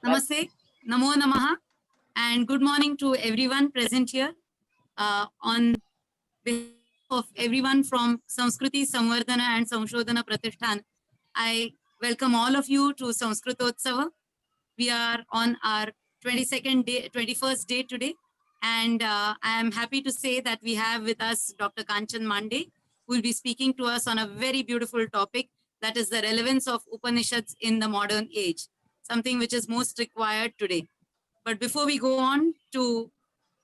Namaste, Namo Namaha, and good morning to everyone present here. On behalf of everyone from Samskriti Samvardhana and Samshodhana Pratishthan, I welcome all of you to Sanskritotsav. We are on our 21st day today, and I am happy to say that we have with us Dr. Kanchan Mande, who will be speaking to us on a very beautiful topic, that is the relevance of Upanishads in the modern age, something which is most required today. But before we go on to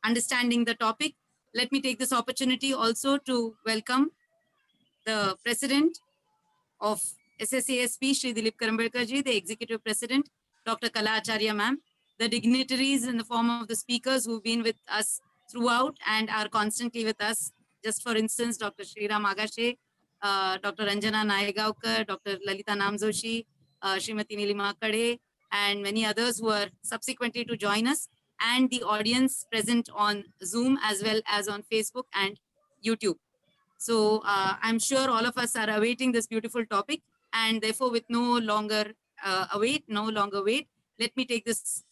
understanding the topic, let me take this opportunity also to welcome the President of SSASP, Shri Dilip Karambelkar ji, the Executive President, Dr. Kala Acharya ma'am, the dignitaries in the form of the speakers who've been with us throughout and are constantly with us. Just for instance, Dr. Sriram Agashe, Dr. Ranjana Nayegaonkar, Dr. Lalita Namjoshi, Srimati Nilima Kade, and many others who are subsequently to join us, and the audience present on Zoom as well as on Facebook and YouTube. So I'm sure all of us are awaiting this beautiful topic, and therefore with no longer wait, let me take this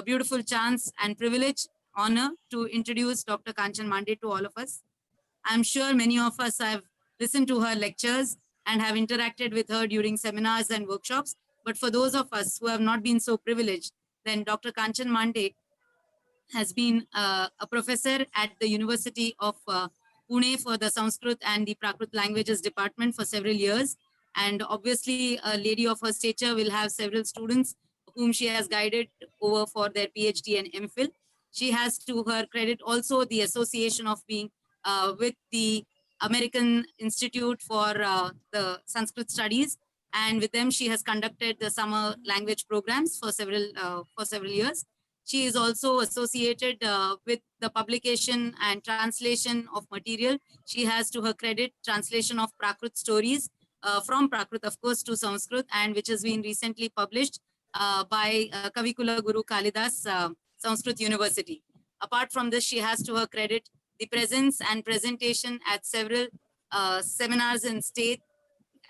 beautiful chance and privilege, honor to introduce Dr. Kanchan Mande to all of us. I'm sure many of us have listened to her lectures and have interacted with her during seminars and workshops. But for those of us who have not been so privileged, then Dr. Kanchan Mande has been a professor at the University of Pune for the Sanskrit and the Prakrit languages department for several years. And obviously, a lady of her stature will have several students whom she has guided over for their PhD and MPhil. She has to her credit also the association of being with the American Institute for the Sanskrit Studies. And with them, she has conducted the summer language programs for several years. She is also associated with the publication and translation of material. She has to her credit translation of Prakrit stories from Prakrit, of course, to Sanskrit, and which has been recently published by Kavikula Guru Kalidas Sanskrit University. Apart from this, she has to her credit the presence and presentation at several seminars in state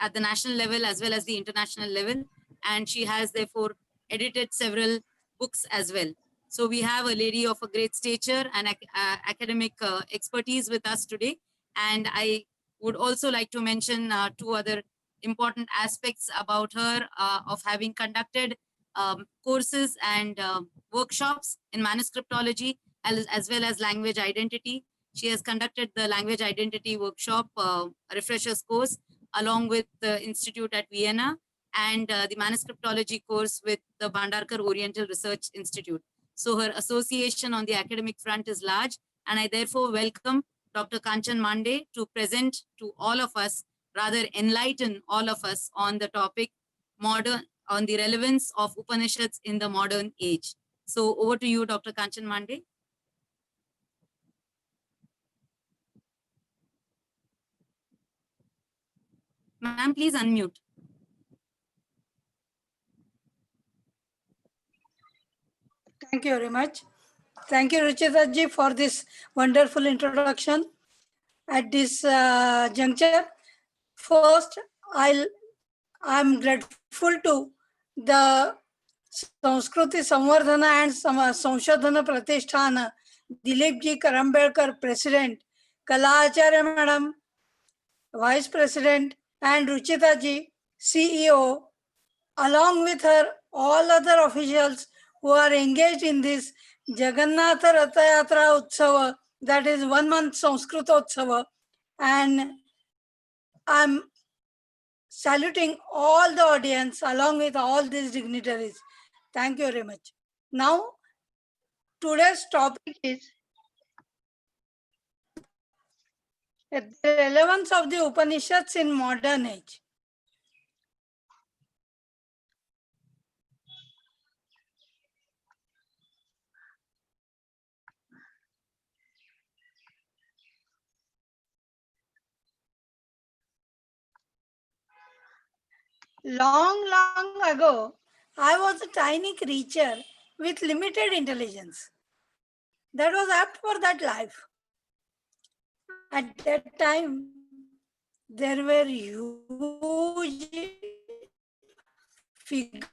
at the national level as well as the international level. And she has therefore edited several books as well. So we have a lady of a great stature and academic expertise with us today. And I would also like to mention two other important aspects about her of having conducted courses and workshops in manuscriptology as well as language identity. She has conducted the language identity workshop, refreshers course, along with the institute at Vienna, and the manuscriptology course with the Bhandarkar Oriental Research Institute. So her association on the academic front is large, and I therefore welcome Dr. Kanchan Mande to present to all of us, rather enlighten all of us on the topic on the relevance of Upanishads in the modern age. So over to you, Dr. Kanchan Mande. Ma'am, please unmute. Thank you very much. Thank you, Ruchita ji, for this wonderful introduction. At this juncture, first, I'm grateful to the Sanskriti Samvardhana and Samshodhana Pratishthan, Dilip ji Karambelkar, President, Kala Acharya Madam, Vice President, and Ruchita ji, CEO, along with her, all other officials who are engaged in this Jagannatha Ratha Yatra Utsava, that is 1 month Sanskritotsav, and I'm saluting all the audience along with all these dignitaries. Thank you very much. Now, today's topic is the relevance of the Upanishads in modern age. Long ago, I was a tiny creature with limited intelligence that was apt for that life. At that time, there were huge figures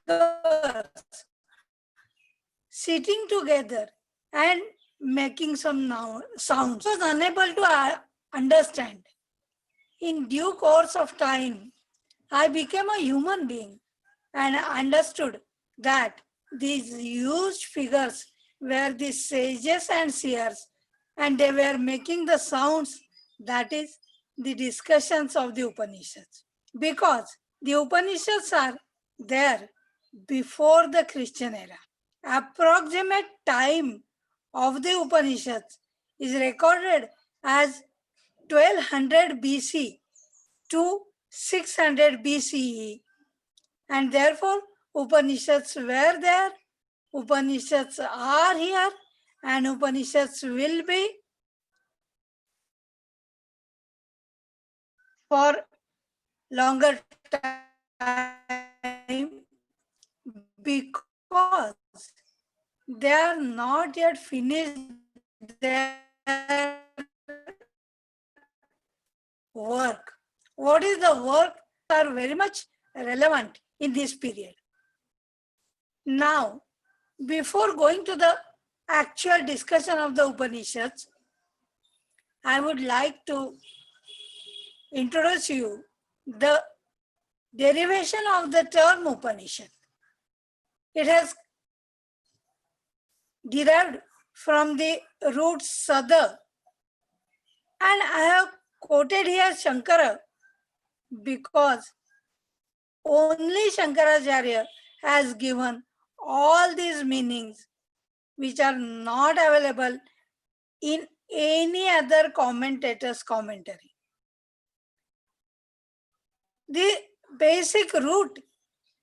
sitting together and making some sounds. I was unable to understand. In due course of time, I became a human being and understood that these huge figures were the sages and seers, and they were making the sounds, that is, the discussions of the Upanishads. Because the Upanishads are there before the Christian era. Approximate time of the Upanishads is recorded as 1200 BC to 600 BCE, and therefore Upanishads were there, Upanishads are here, and Upanishads will be for longer time, because they are not yet finished their work. What is the work are very much relevant in this period. Now, before going to the actual discussion of the Upanishads, I would like to introduce you the derivation of the term Upanishad. It has derived from the root Sada, and I have quoted here Shankara because only Shankaracharya has given all these meanings which are not available in any other commentator's commentary. The basic root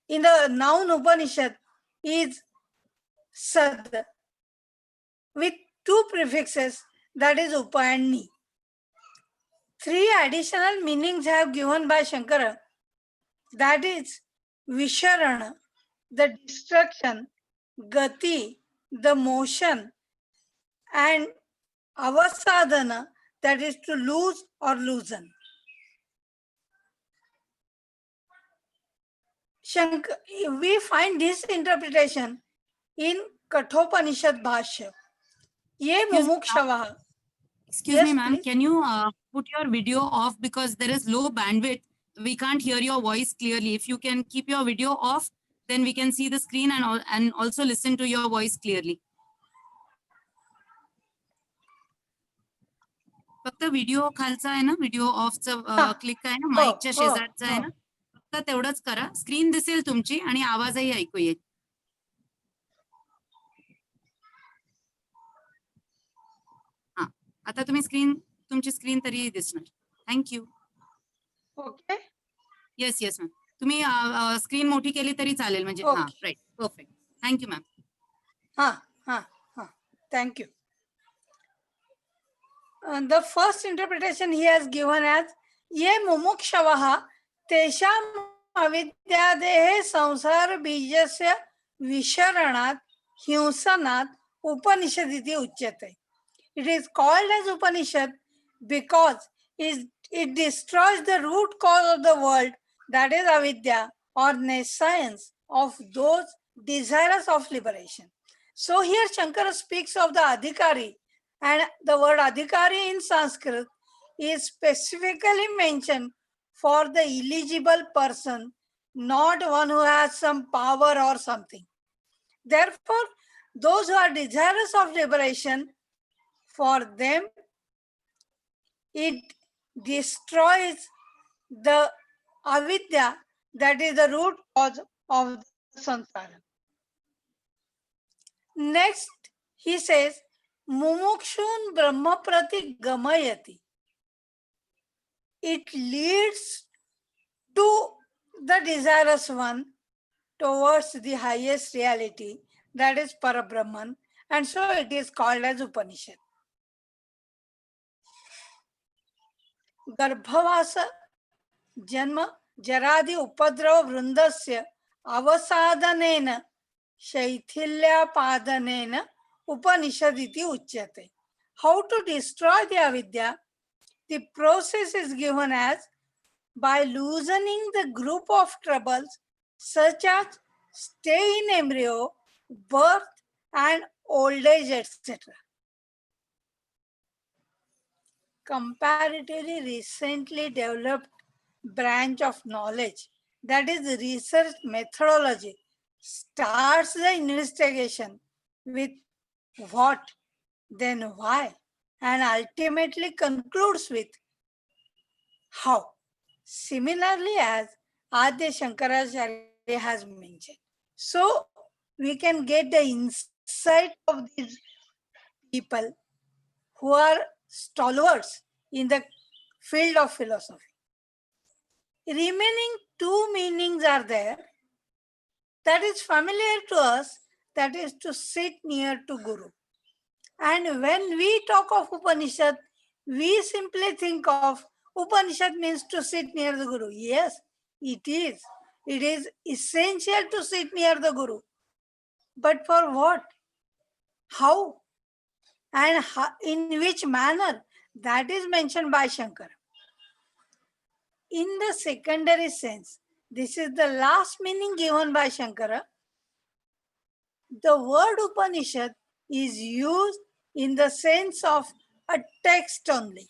in the noun Upanishad is Sad with two prefixes, that is Upa and Ni. Three additional meanings have given by Shankara, that is Visharana, the destruction, Gati, the motion, and Avasadhana, that is to lose or loosen. We find this interpretation in Kathopanishad Bhashya. Ye mumukshavaha. Excuse me, ma'am. Can you put your video off because there is low bandwidth? We can't hear your voice clearly. If you can keep your video off, then we can see the screen and also listen to your voice clearly. फक्त video खालचा आहे ना, video ऑफचा click आहे ना, माईकच्या शेजारचा आहे ना, फक्त तेवढंच करा. स्क्रीन दिसेल तुमची आणि आवाजही ऐकू येईल. हा, आता तुमची स्क्रीन तरी दिसणार. Thank you. Okay. Yes yes ma'am. तुम्ही स्क्रीन मोठी केली तरी चालेल म्हणजे. हा, राईट. परफेक्ट. Thank you ma'am. हा हा हा. Thank you. The first interpretation he has given as ye mumukshavaha tesham avidyadehe samsar bijasya visharanat hinsanat upanishaditi uchyate. It is called as Upanishad because it destroys the root cause of the world, that is avidya or nescience of those desirous of liberation. So here Shankara speaks of the adhikari, and the word adhikari in Sanskrit is specifically mentioned for the eligible person, not one who has some power or something. Therefore, those who are desirous of liberation, for them, it destroys the avidya, that is the root cause of the samsara. Next, he says, mumukshun brahmaprati gamayati. It leads to the desirous one towards the highest reality, that is Parabrahman, and so it is called as Upanishad. गर्भवास जन्म जरादि उपद्रव वृंदस्य अवसादनेन शैथिल्यापादनेन उपनिषदिति उच्यते. How to destroy the avidya? The process is given as by loosening the group of troubles such as stay in embryo, birth, and old age, etc. Comparatively recently developed branch of knowledge, that is research methodology, starts the investigation with what, then why, and ultimately concludes with how. Similarly, as Adi Shankaracharya has mentioned. So, we can get the insight of these people who are stalwarts in the field of philosophy. Remaining two meanings are there that is familiar to us, that is to sit near to Guru. And when we talk of Upanishad, we simply think of Upanishad means to sit near the Guru. Yes, it is. It is essential to sit near the Guru. But for what? How? And in which manner? That is mentioned by Shankara. In the secondary sense, this is the last meaning given by Shankara. The word Upanishad is used in the sense of a text only.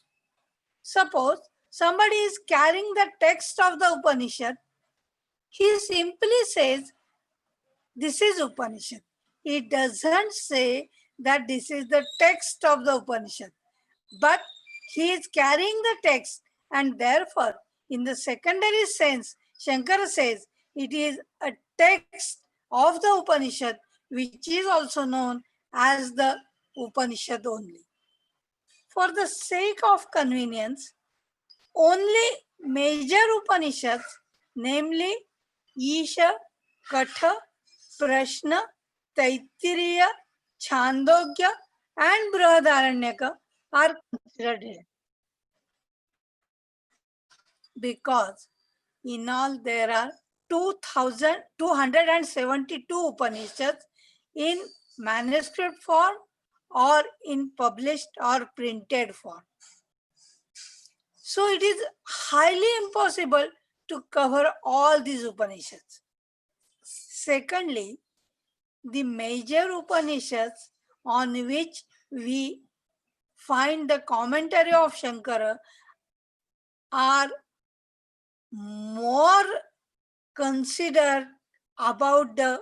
Suppose somebody is carrying the text of the Upanishad, he simply says, this is Upanishad. He doesn't say that this is the text of the Upanishad, but he is carrying the text, and therefore, in the secondary sense, Shankara says it is a text of the Upanishad, which is also known as the Upanishad only. For the sake of convenience, only major Upanishads, namely Isha, Katha, Prashna, Taittiriya, Chandogya, and Brihadaranyaka are considered here. Because in all there are 2,272 Upanishads in manuscript form or in published or printed form. So it is highly impossible to cover all these Upanishads. Secondly, the major Upanishads on which we find the commentary of Shankara are more considered about the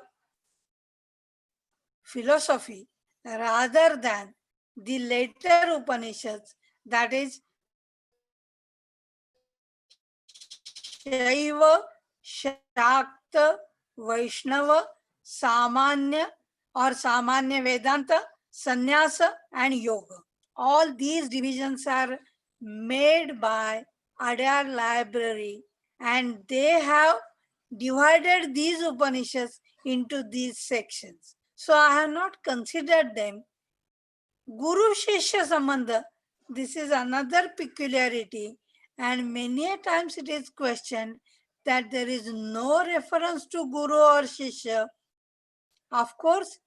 philosophy rather than the later Upanishads, that is Shaiva, Shakta, Vaishnava, Samanya or Samanya Vedanta, Sannyasa and Yoga. All these divisions are made by Adyar Library, and they have divided these Upanishads into these sections. So I have not considered them. Guru Shishya Sambandha, this is another peculiarity, and many a times it is questioned that there is no reference to Guru or Shishya. Of course,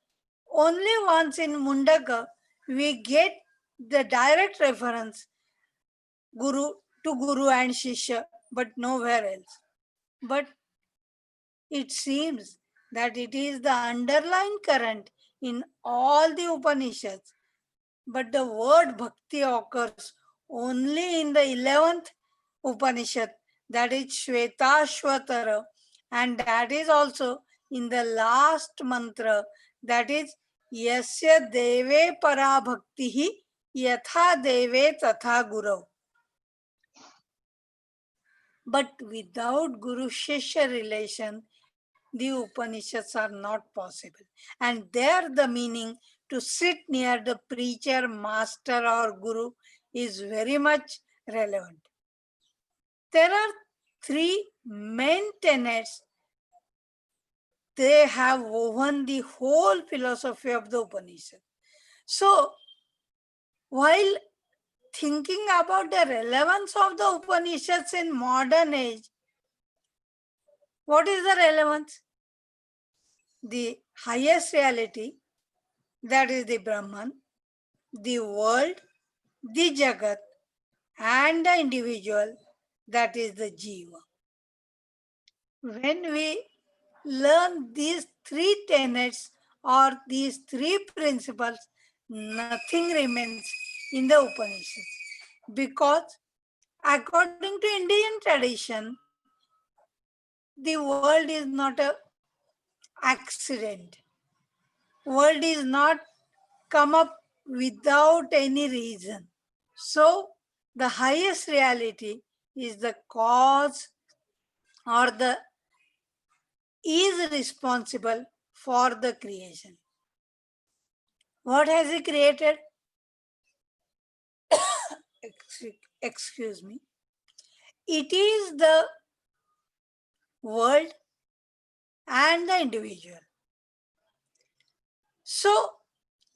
only once in Mundaka we get the direct reference Guru to Guru and Shishya, but nowhere else. But it seems that it is the underlying current in all the Upanishads. But the word bhakti occurs only in the 11th Upanishad, that is Shvetashvatara, and that is also in the last mantra, that is Yasya Deve Para Bhaktihi Yatha Deve Tatha Guru. But without Guru Shishya relation, the Upanishads are not possible. And there the meaning to sit near the preacher, master, or guru is very much relevant. There are three main tenets. They have woven the whole philosophy of the Upanishad. So, while thinking about the relevance of the Upanishads in modern age, what is the relevance? The highest reality, that is the Brahman, the world, the Jagat, and the individual, that is the Jiva. When we learn these three tenets or these three principles, nothing remains in the Upanishads. Because according to Indian tradition, the world is not a accident. World is not come up without any reason. So the highest reality is the cause or the is responsible for the creation. What has he created? Excuse me. It is the world and the individual. So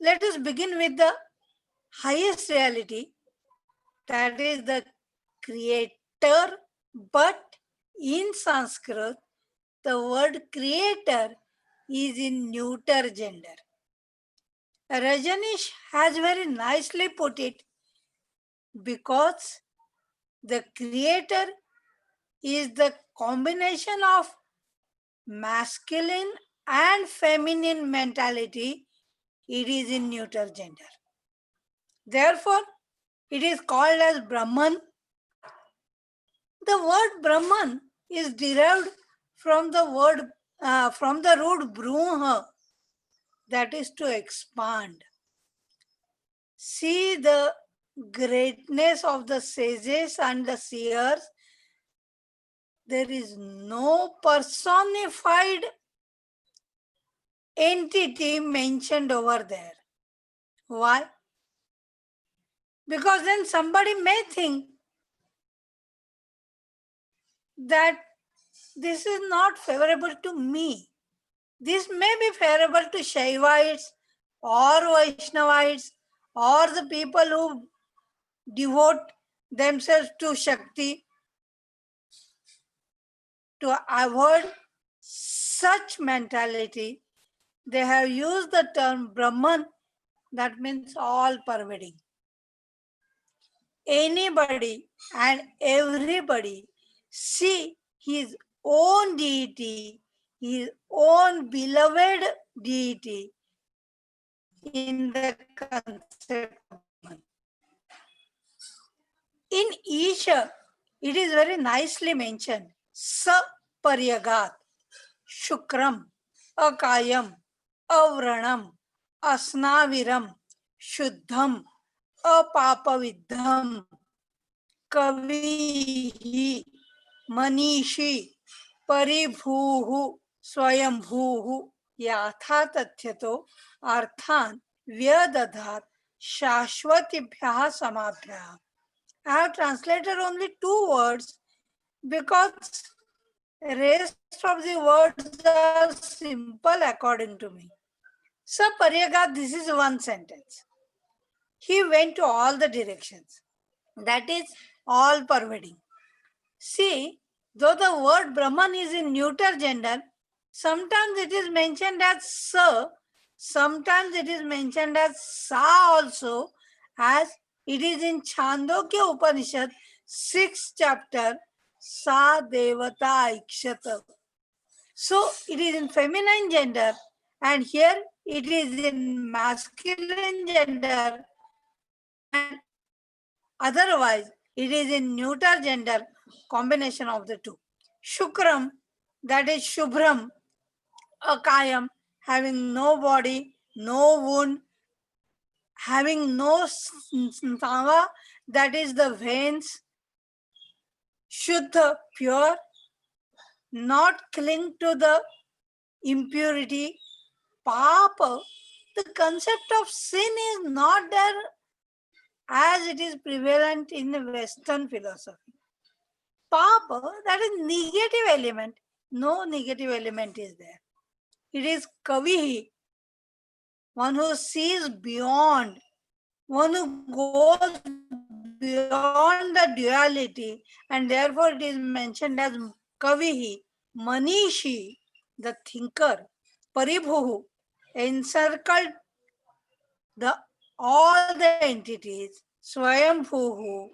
let us begin with the highest reality, that is the creator, but in Sanskrit, the word creator is in neuter gender. Rajanish has very nicely put it, because the creator is the combination of masculine and feminine mentality. It is in neuter gender. Therefore, it is called as Brahman. The word Brahman is derived from the word from the root bruha, that is to expand. See the greatness of the sages and the seers. There is no personified entity mentioned over there. Why? Because then somebody may think that this is not favorable to me. This may be favorable to Shaivites or Vaishnavites or the people who devote themselves to Shakti. To avoid such mentality, they have used the term Brahman, that means all pervading. Anybody and everybody see his own deity, his own beloved deity in the concept of Brahman. In Isha, it is very nicely mentioned. Sa Paryagat, Shukram, Akayam, Avranam, Asnaviram, Shuddham, Apapavidham, Kavihi, Manishi, Paribhuhu, Swayambhuhu, Yatha Tathyato, Arthan, Vyadadhat, Shashvatibhyaha Samabhyaha. I have translated only two words because rest of the words are simple according to me. So Paryagat, this is one sentence. He went to all the directions. That is all pervading. See, though the word Brahman is in neuter gender, sometimes it is mentioned as Sa, sometimes it is mentioned as Sa also, as it is in Chandogya Upanishad, 6th chapter, Sa Devata Ikshata. So it is in feminine gender, and here it is in masculine gender, and otherwise it is in neuter gender, combination of the two. Shukram, that is Shubhram, Akayam, having no body, no wound, having no sava, that is the veins, Shuddha, pure, not cling to the impurity, Papa. The concept of sin is not there as it is prevalent in the Western philosophy. Papa, that is negative element. No negative element is there. It is Kavihi, one who sees beyond, one who goes beyond the duality, and therefore it is mentioned as Kavihi, Manishi, the thinker, Paribhuhu, encircled the all the entities, Swayambhuhu.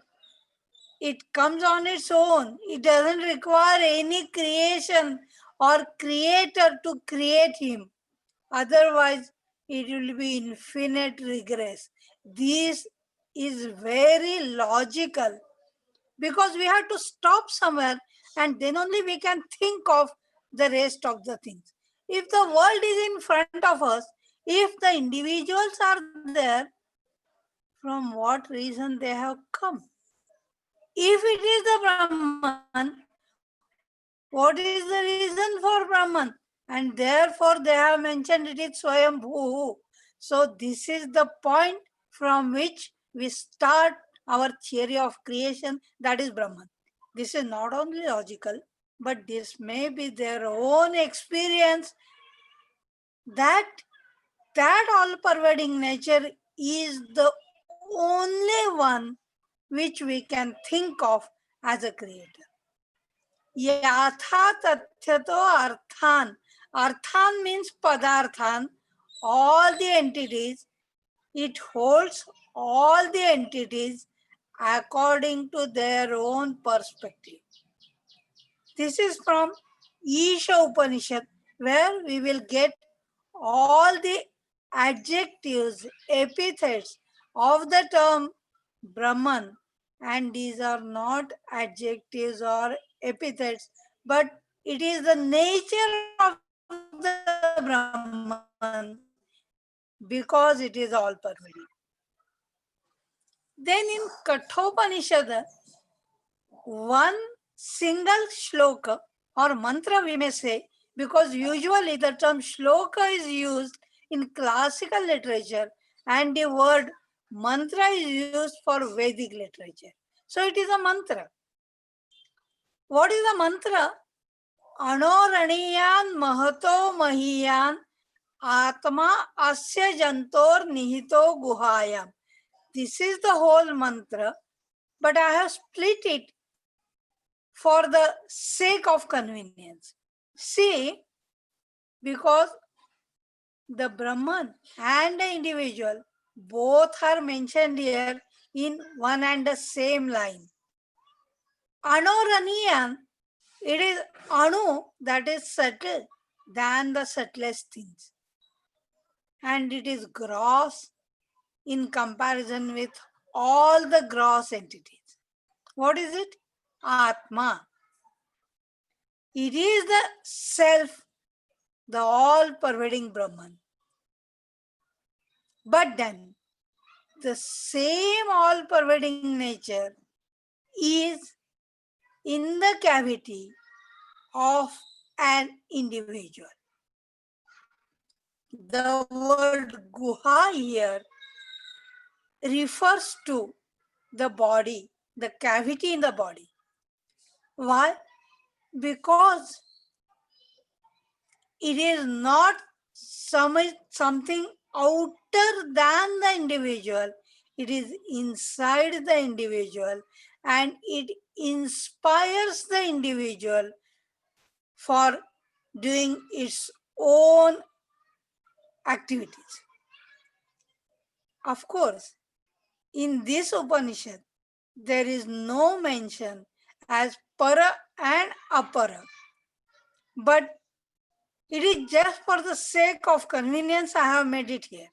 It comes on its own. It doesn't require any creation or creator to create him. Otherwise, it will be infinite regress. This is very logical because we have to stop somewhere and then only we can think of the rest of the things. If the world is in front of us, if the individuals are there, from what reason they have come? If it is the Brahman, what is the reason for Brahman? And therefore they have mentioned it is Swayambhu. So this is the point from which we start our theory of creation, that is Brahman. This is not only logical, but this may be their own experience that all-pervading nature is the only one which we can think of as a creator. Yatha tathyato arthan. Arthan means padarthan, all the entities. It holds all the entities according to their own perspective. This is from Isha Upanishad, where we will get all the adjectives, epithets of the term Brahman, and these are not adjectives or epithets, but it is the nature of the Brahman because it is all pervading. Then in Kathopanishad, one single shloka or mantra we may say, because usually the term shloka is used in classical literature and the word mantra is used for Vedic literature. So it is a mantra. What is the mantra? Anoraniyan mahato mahiyan atma asya jantor nihito guhayam. This is the whole mantra, but I have split it for the sake of convenience. See, because the Brahman and the individual both are mentioned here in one and the same line. Anoraniyan, it is Anu that is subtle than the subtlest things. And it is gross in comparison with all the gross entities. What is it? Atma. It is the self, the all-pervading Brahman. But then, the same all-pervading nature is in the cavity of an individual. The word guha here refers to the body, the cavity in the body. Why? Because it is not something outer than the individual. It is inside the individual and it inspires the individual for doing its own activities. Of course, in this Upanishad, there is no mention as para and apara. But it is just for the sake of convenience I have made it here.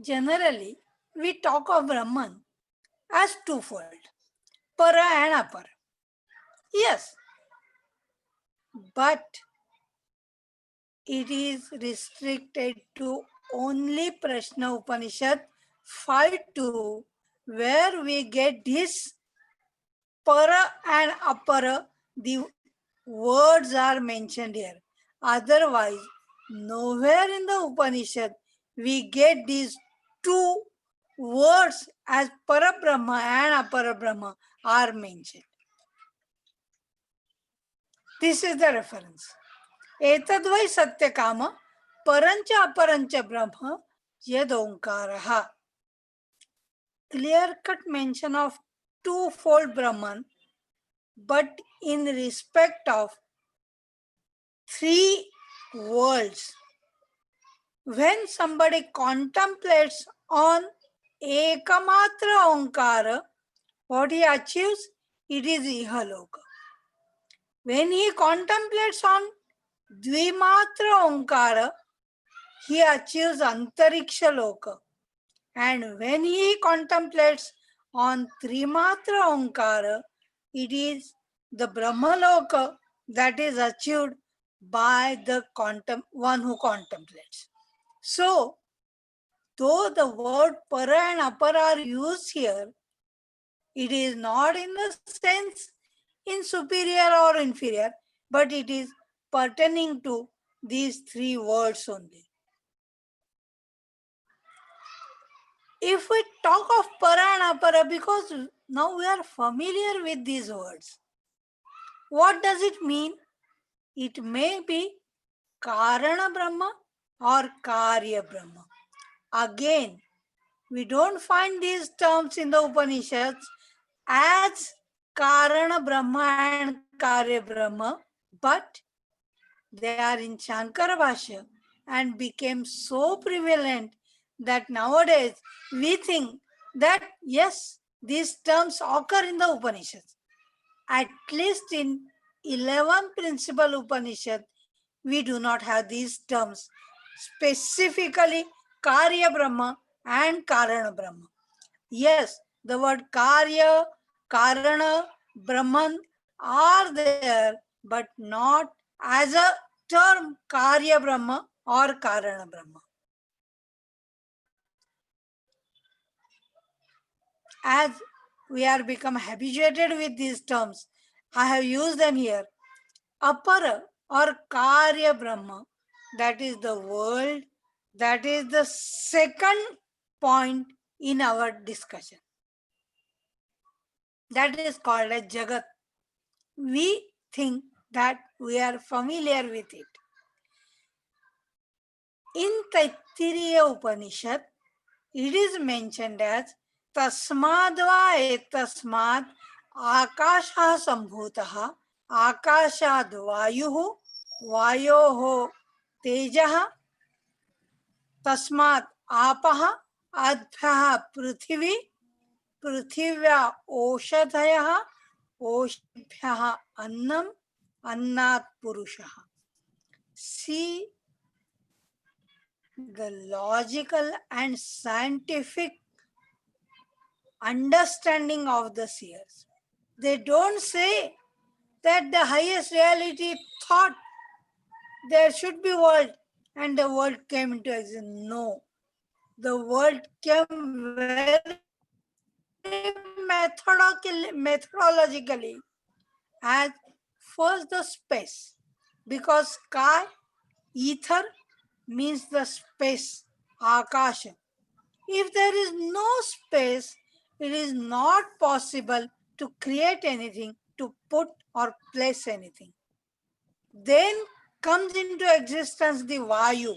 Generally, we talk of Brahman as twofold, para and apara. Yes, but it is restricted to only Prashna Upanishad 5.2, where we get this para and apara, the words are mentioned here. Otherwise, nowhere in the Upanishad we get these two words as Parabrahma and Aparabrahma are mentioned. This is the reference. Etadvai satyakama parancha aparancha brahma yad onkaraha. Clear-cut mention of twofold Brahman, but in respect of three worlds. When somebody contemplates on Ekamatra Onkara, what he achieves, it is Ihaloka. When he contemplates on Dvimatra Onkara, he achieves Antariksha Loka. And when he contemplates on Trimatra Onkara, it is the Brahmaloka that is achieved by the one who contemplates. So, though the word para and apara are used here, it is not in the sense in superior or inferior, but it is pertaining to these three words only. If we talk of para and apara, because now we are familiar with these words, what does it mean? It may be Karana Brahma or Karya Brahma. Again, we don't find these terms in the Upanishads as Karana Brahma and Karya Brahma, but they are in Shankara Bhashya and became so prevalent that nowadays we think that yes, these terms occur in the Upanishads. At least in 11 principal Upanishad, we do not have these terms, specifically Karya Brahma and Karana Brahma. Yes, the word Karya, Karana, Brahman are there, but not as a term Karya Brahma or Karana Brahma. As we are become habituated with these terms, I have used them here. Apara or Karya Brahma, that is the world, that is the second point in our discussion. That is called as Jagat. We think that we are familiar with it. In Taittiriya Upanishad, it is mentioned as Tasmadva etasmad akasha sambhutaha akashad vayuhu vayoho tejaha tasmad apaha adbhyaha prithvi prithivya oshadhayaha oshibhyaha annam annat purushaha. See the logical and scientific understanding of the seers. They don't say that the highest reality thought there should be world and the world came into existence. No. The world came very methodologically as first the space, because sky, ether means the space, akasha. If there is no space, it is not possible to create anything, to put or place anything. Then comes into existence the Vayu.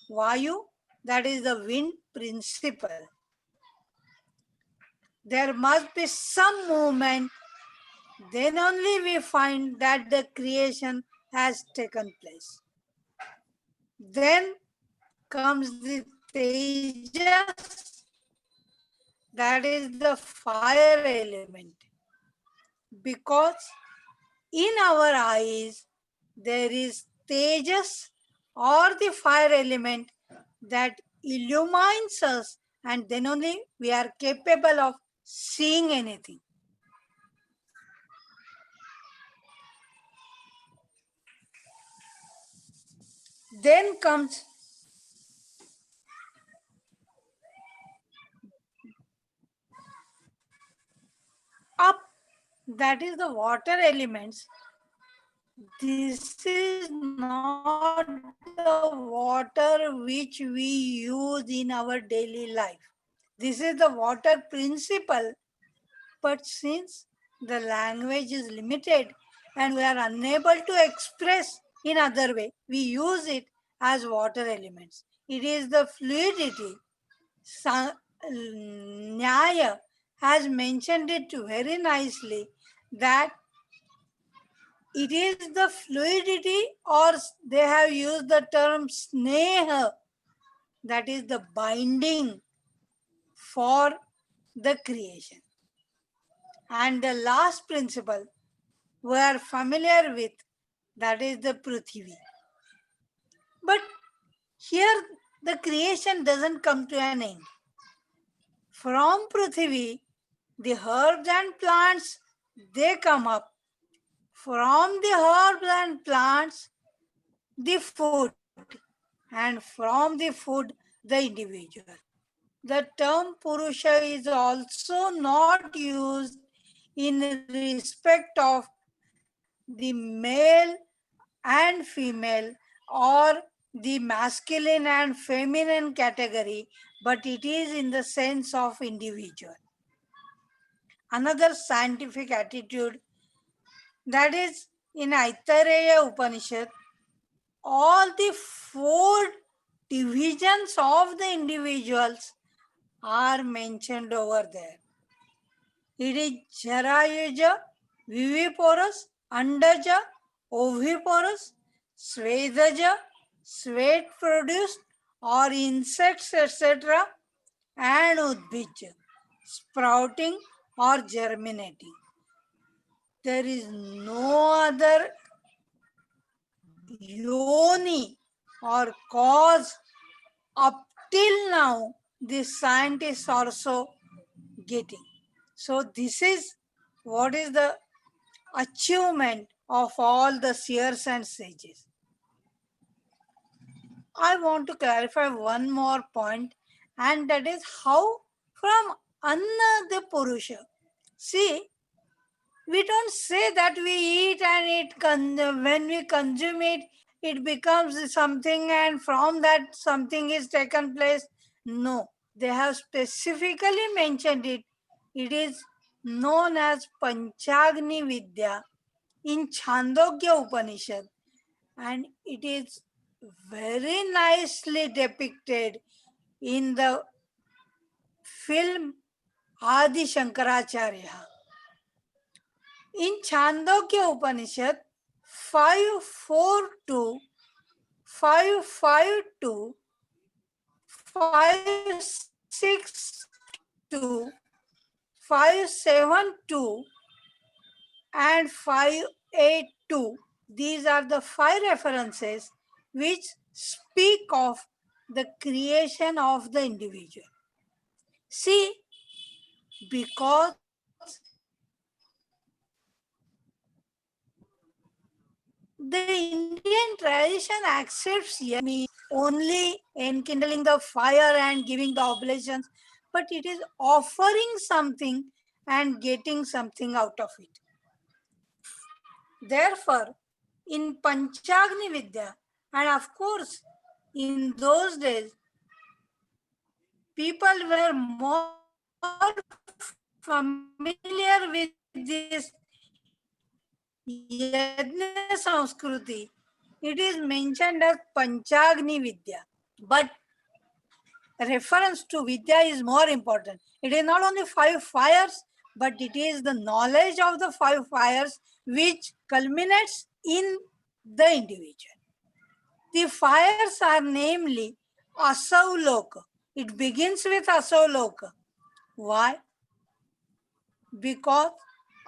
Vayu, that is the wind principle. There must be some movement, then only we find that the creation has taken place. Then comes the Tejas, that is the fire element. Because in our eyes, there is Tejas or the fire element that illumines us, and then only we are capable of seeing anything. Then comes up, that is the water elements. This is not the water which we use in our daily life. This is the water principle. But since the language is limited and we are unable to express in other way, we use it as water elements. It is the fluidity. Nyaya has mentioned it very nicely that it is the fluidity, or they have used the term sneha, that is the binding for the creation. And the last principle, we are familiar with, that is the Prithvi. But here the creation doesn't come to an end. From Prithvi, the herbs and plants, they come up. From the herbs and plants, the food. And from the food, the individual. The term Purusha is also not used in respect of the male and female or the masculine and feminine category, but it is in the sense of individual. Another scientific attitude, that is in Aitareya Upanishad, all the four divisions of the individuals are mentioned over there. It is Jarayuja, Viviporous, Andaja, Oviporous, Svedaja, sweat produced or insects, etc., and Udbija, sprouting or germinating. There is no other yoni or cause up till now the scientists also getting. So this is what is the achievement of all the seers and sages. I want to clarify one more point, and that is how from Anna the Purusha. See, we don't say that we eat and when we consume it, it becomes something and from that something is taken place. No, they have specifically mentioned it. It is known as Panchagni Vidya in Chandogya Upanishad, and it is very nicely depicted in the film Adi Shankaracharya. In Chandogya Upanishad 542, 552, 562, 572, and 582. These are the five references which speak of the creation of the individual. See, because the Indian tradition accepts yajna only enkindling the fire and giving the oblations, but it is offering something and getting something out of it. Therefore, in Panchagni Vidya, and of course, in those days, people were more familiar with this Yajna Sanskruti. It is mentioned as Panchagni Vidya. But reference to Vidya is more important. It is not only five fires, but it is the knowledge of the five fires which culminates in the individual. The fires are namely Asauloka. It begins with Asauloka. Why? Because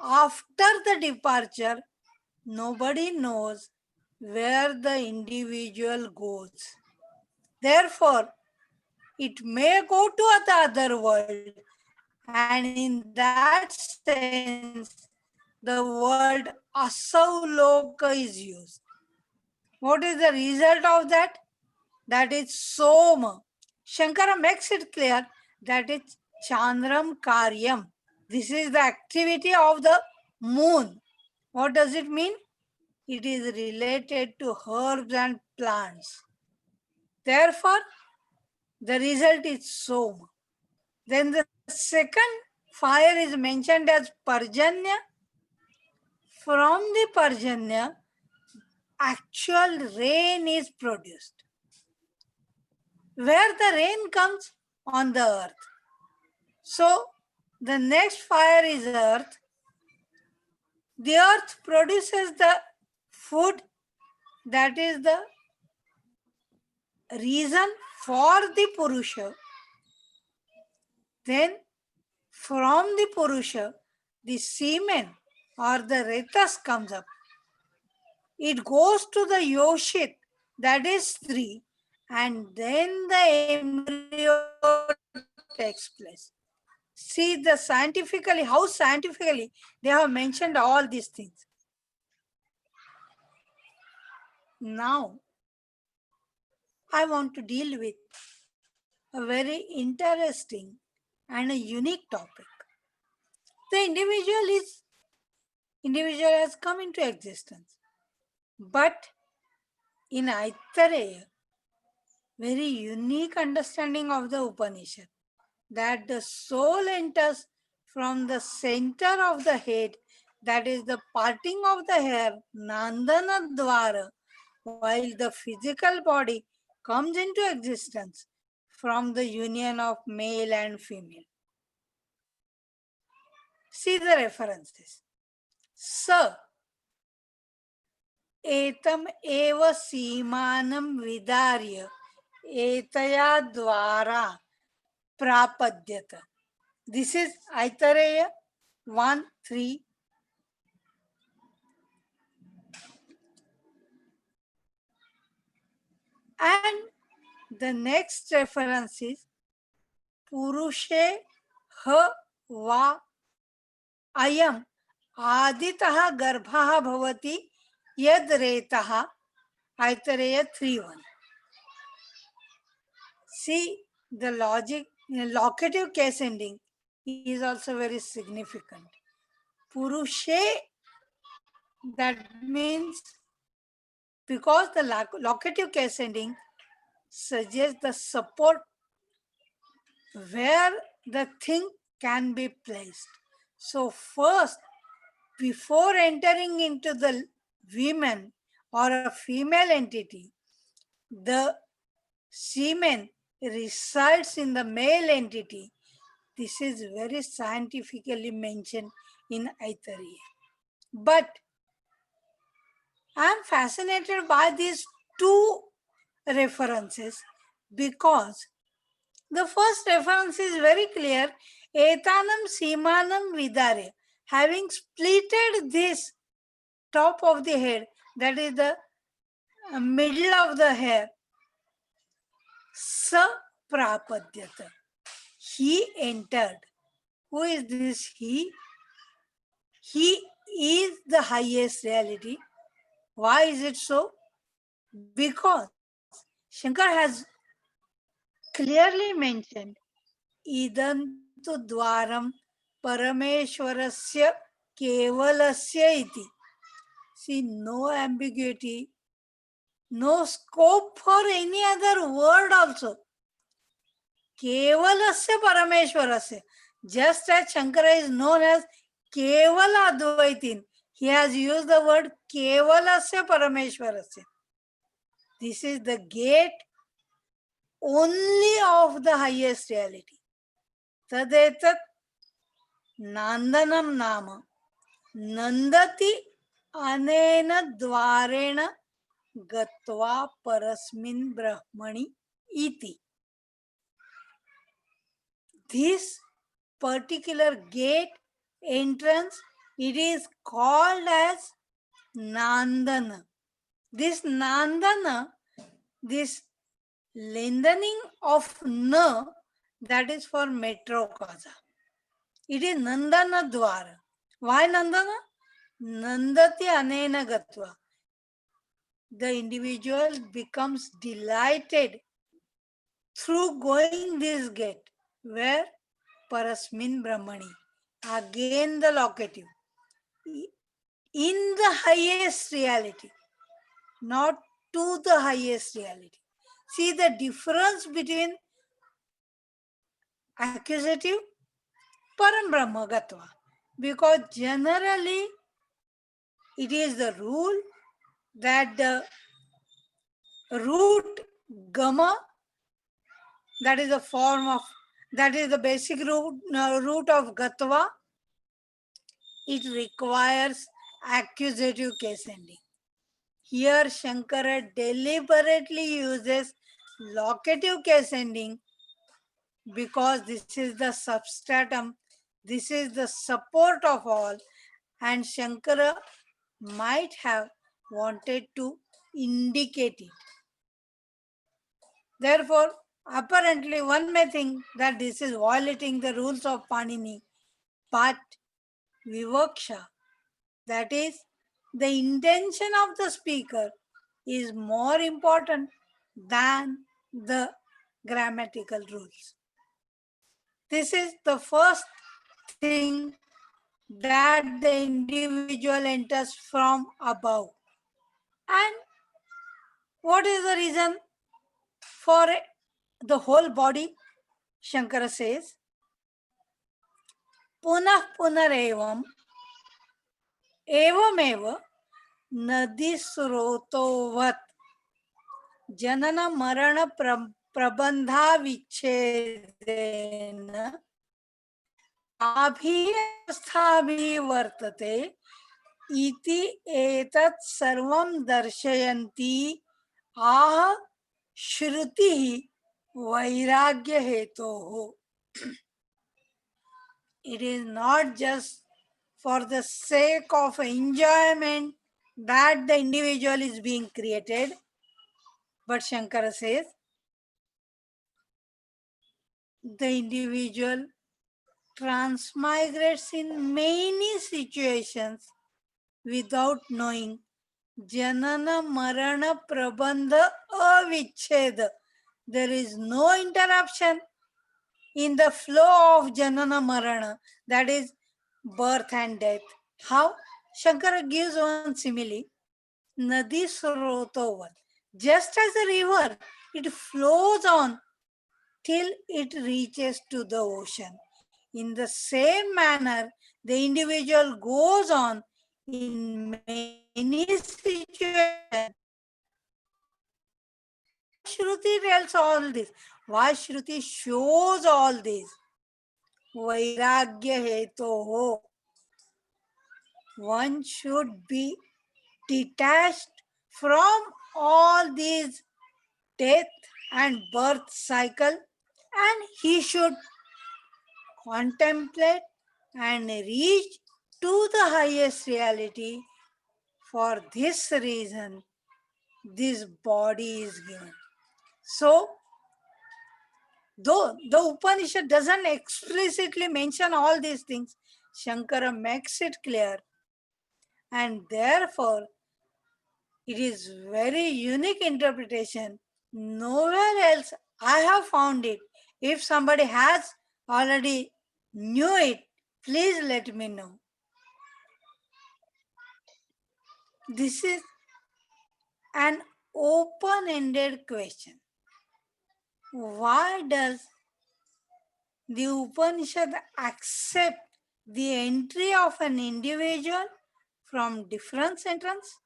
after the departure, nobody knows where the individual goes. Therefore, it may go to the other world, and in that sense, the word Asauloka is used. What is the result of that? That is Soma. Shankara makes it clear that it's Chandram Karyam. This is the activity of the moon. What does it mean? It is related to herbs and plants. Therefore, the result is Soma. Then the second fire is mentioned as Parjanya. From the Parjanya, actual rain is produced. Where the rain comes? On the earth. So, the next fire is earth. The earth produces the food, that is the reason for the Purusha. Then from the Purusha, the semen, or the Retas comes up. It goes to the Yoshit, that is 3, and then the embryo takes place. See the scientifically, how scientifically they have mentioned all these things. Now, I want to deal with a very interesting and a unique topic. The individual has come into existence, but in Aitareya, very unique understanding of the Upanishad, that the soul enters from the center of the head, that is the parting of the hair, Nandana Dwara, while the physical body comes into existence from the union of male and female. See the references. Sa etam eva simanam vidarya etaya dvara prapadyata. This is Aitareya 1:3. And the next reference is Purushe ha va ayam aditah garbhah bhavati yad retah. Aitareya 3:1. See the locative case ending is also very significant. Purushe, that means because the locative case ending suggests the support where the thing can be placed. So first, before entering into the women or a female entity, the semen resides in the male entity. This is very scientifically mentioned in Aitareya. But I am fascinated by these two references because the first reference is very clear. Etanam simanam vidare. Having splitted this top of the head, that is the middle of the hair, sa prapadyata. He entered. Who is this he? He is the highest reality. Why is it so? Because Shankar has clearly mentioned idantu dwaram parameshwarasya kevalasya iti. See, no ambiguity, no scope for any other word also. Kevalasya parameshwarasya. Just as Shankara is known as Kevala Advaitin, he has used the word Kevalasya parameshwarasya. This is the gate only of the highest reality. Tadetat Nandanam Nama Nandati Anena Dvarena Gatva Parasmin Brahmani Iti. This particular gate entrance, it is called as Nandana. This Nandana, this lengthening of na, that is for metro causa. It is Nandana Dwara. Why Nandana? Nandati anena gatva. The individual becomes delighted through going this gate. Where? Parasmin Brahmani. Again the locative. In the highest reality. Not to the highest reality. See the difference between accusative Param Brahma Gatva. Because generally it is the rule that the root Gama, that is the form of, that is the basic root of Gatva, it requires accusative case ending. Here Shankara deliberately uses locative case ending because this is the substratum, this is the support of all, and Shankara might have wanted to indicate it. Therefore, apparently one may think that this is violating the rules of Panini, but Vivaksha, that is, the intention of the speaker, is more important than the grammatical rules. This is the first thing that the individual enters from above. And what is the reason for the whole body? Shankara says, Punah punarevam evamev nadi srotovat janana marana prabandha vichedena abhi vartate iti etat sarvam darshayanti ah shruti vairagya hetoho. It is not just for the sake of enjoyment that the individual is being created, but Shankara says the individual transmigrates in many situations without knowing. Janana Marana Prabandha Avicheda. There is no interruption in the flow of Janana Marana, that is birth and death. How? Shankara gives one simile. Nadi Srotovan. Just as a river, it flows on till it reaches to the ocean. In the same manner, the individual goes on in many situations. Shruti tells all this. Why Shruti shows all this? Vairagya hetoho. One should be detached from all these death and birth cycle, and he should contemplate and reach to the highest reality. For this reason, this body is given. So, though the Upanishad doesn't explicitly mention all these things, Shankara makes it clear, and therefore it is very unique interpretation. Nowhere else I have found it. If somebody has already knew it, please let me know. This is an open-ended question. Why does the Upanishad accept the entry of an individual from different centers?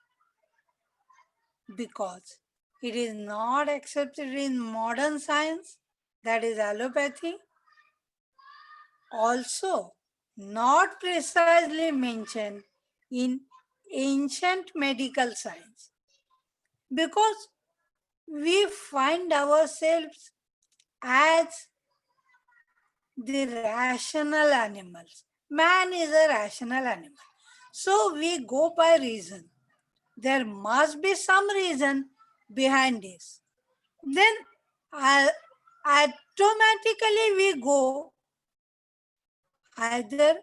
Because it is not accepted in modern science, that is allopathy. Also, not precisely mentioned in ancient medical science. Because we find ourselves as the rational animals. Man is a rational animal. So we go by reason. There must be some reason behind this. Then automatically we go either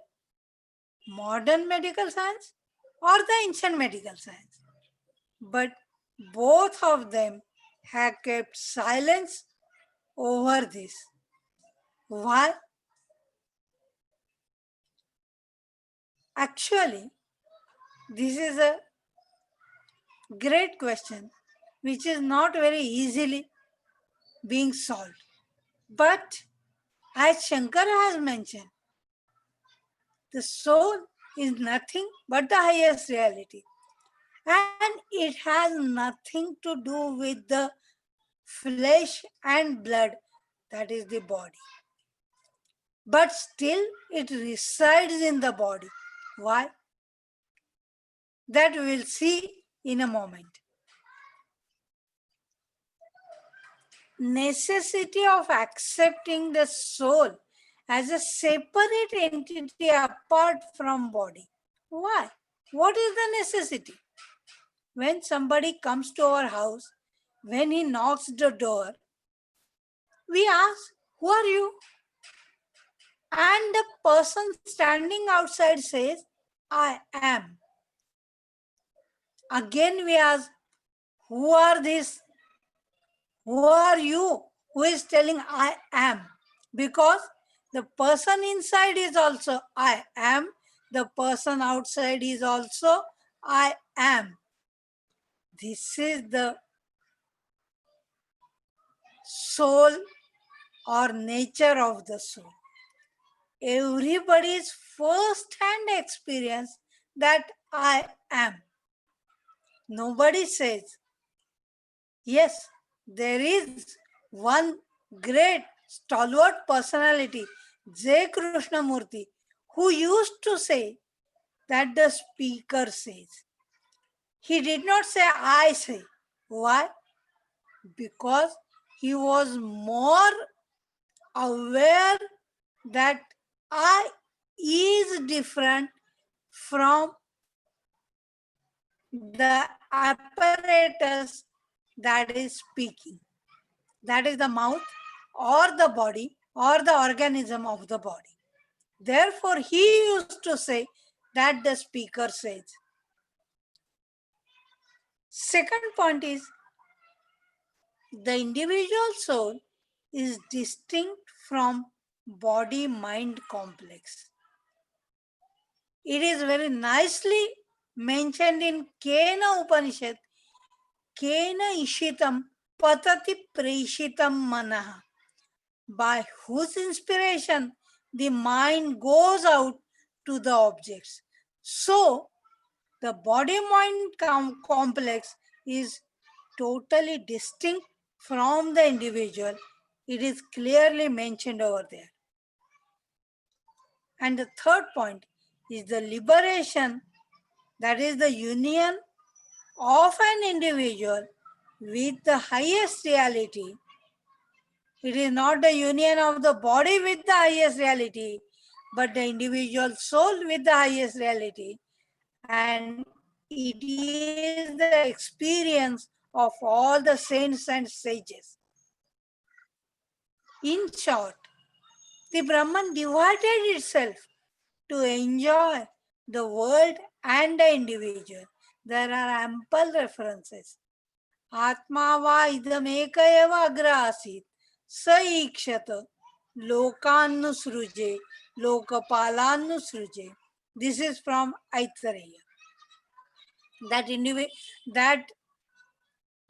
modern medical science or the ancient medical science. But both of them have kept silence over this. Why? Actually, this is a great question which is not very easily being solved. But as Shankara has mentioned, the soul is nothing but the highest reality. And it has nothing to do with the flesh and blood, that is the body. But still it resides in the body. Why? That we will see in a moment. Necessity of accepting the soul as a separate entity apart from body. Why? What is the necessity? When somebody comes to our house, when he knocks the door, we ask, who are you? And the person standing outside says, I am. Again we ask, who are these? Who are you? Who is telling I am? Because the person inside is also I am. The person outside is also I am. This is the soul or nature of the soul. Everybody's first-hand experience that I am. Nobody says, yes, there is one great stalwart personality, J. Krishnamurti, who used to say that the speaker says. He did not say, I say. Why? Because he was more aware that I is different from the apparatus that is speaking. That is the mouth or the body or the organism of the body. Therefore, he used to say that the speaker says. Second point is the individual soul is distinct from body-mind complex. It is very nicely mentioned in Kena Upanishad, Kena Ishitam Patati Preshitam Manaha, by whose inspiration the mind goes out to the objects. So, the body-mind complex is totally distinct from the individual. It is clearly mentioned over there. And the third point is the liberation, that is the union of an individual with the highest reality. It is not the union of the body with the highest reality, but the individual soul with the highest reality. And it is the experience of all the saints and sages. In short, the Brahman divided itself to enjoy the world and the individual. There are ample references. Atma va idameka eva agra asit sa ikshat lokannu sruje lokapalannu sruje. This is from Aitareya. That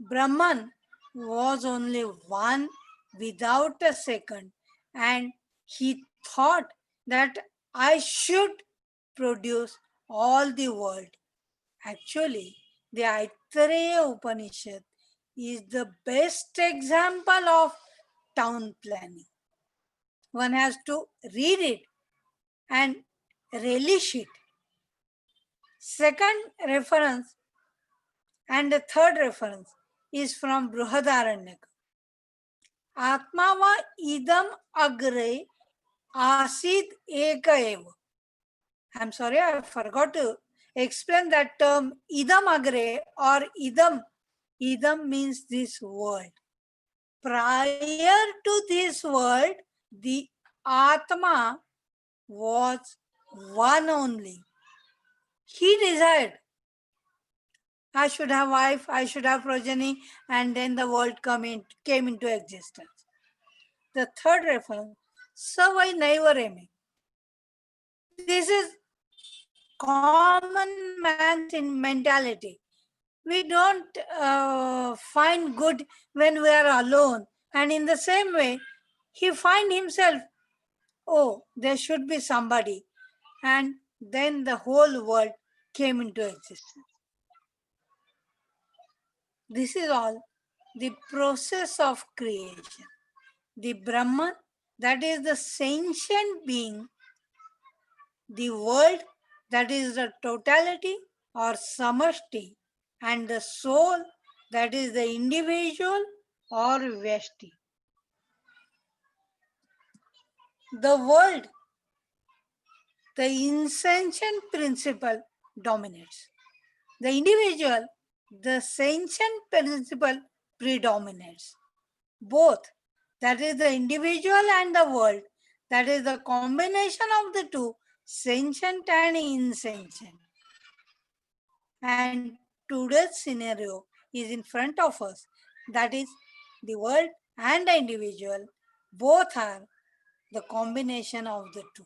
Brahman was only one without a second, and he thought that I should produce all the world. Actually, the Aitareya Upanishad is the best example of town planning. One has to read it and relish it. Second reference and the third reference is from Brihadaranyaka. Atma va idam agre asid eka eva. I'm sorry, I forgot to explain that term idam agre or idam. Idam means this world. Prior to this world, the Atma was one only. He desired, I should have wife, I should have progeny, and then the world came into existence. The third reference, Savai Naivareme. This is common man's mentality. We don't find good when we are alone. And in the same way, he find himself, oh, there should be somebody. And then the whole world came into existence. This is all the process of creation. The Brahman, that is the sentient being, the world, that is the totality or samashti, and the soul, that is the individual or vyashti. The world, the insentient principle dominates. The individual, the sentient principle predominates. Both, that is the individual and the world, that is the combination of the two, sentient and insentient. And today's scenario is in front of us, that is the world and the individual, both are the combination of the two.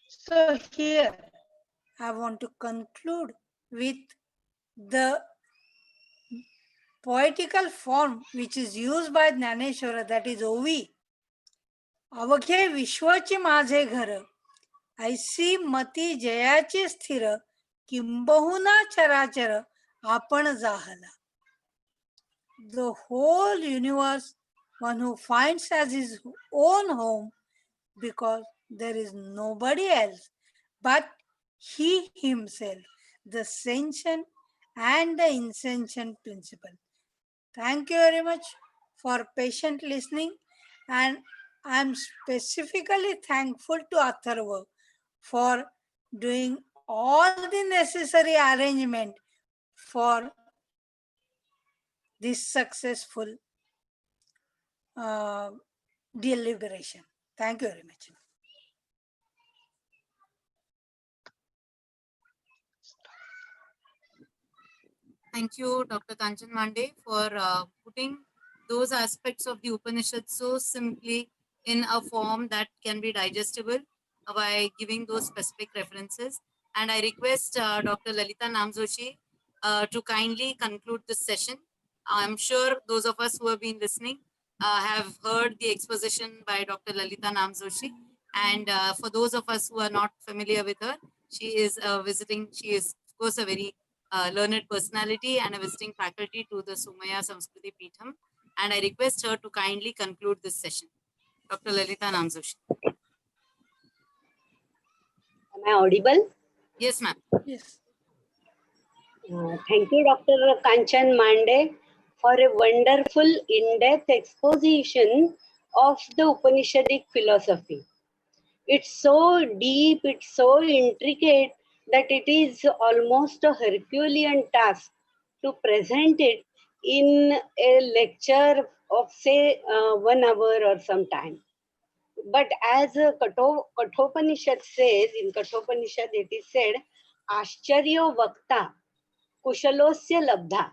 So here I want to conclude with the poetical form which is used by Jnaneshwara, that is Ovi. अवघे विश्वाचे माझे घर, ऐसी मती जयाचे स्थिर, किंबहुना चराचर आपण जाहला. The whole universe one who finds as his own home, because there is nobody else but he himself, the sentient and the insentient principle. Thank you very much for patient listening, and I am specifically thankful to Atharva for doing all the necessary arrangement for this successful deliberation. Thank you very much. Thank you, Dr. Kanchan Mande, for putting those aspects of the Upanishads so simply in a form that can be digestible by giving those specific references. And I request Dr. Lalita Namjoshi to kindly conclude this session. I'm sure those of us who have been listening have heard the exposition by Dr. Lalita Namjoshi. And for those of us who are not familiar with her, she is of course, a very learned personality and a visiting faculty to the Sumaya Samskriti Peetham. And I request her to kindly conclude this session. Dr. Lalita Namjoshi. Am I audible? Yes, ma'am. Yes. Thank you, Dr. Kanchan Mande, for a wonderful in-depth exposition of the Upanishadic philosophy. It's so deep, it's so intricate that it is almost a Herculean task to present it in a lecture of, say, 1 hour or some time. But as Kathopanishad says, in Kathopanishad it is said, Ascharyo Vakta, Kushalosya Labdha.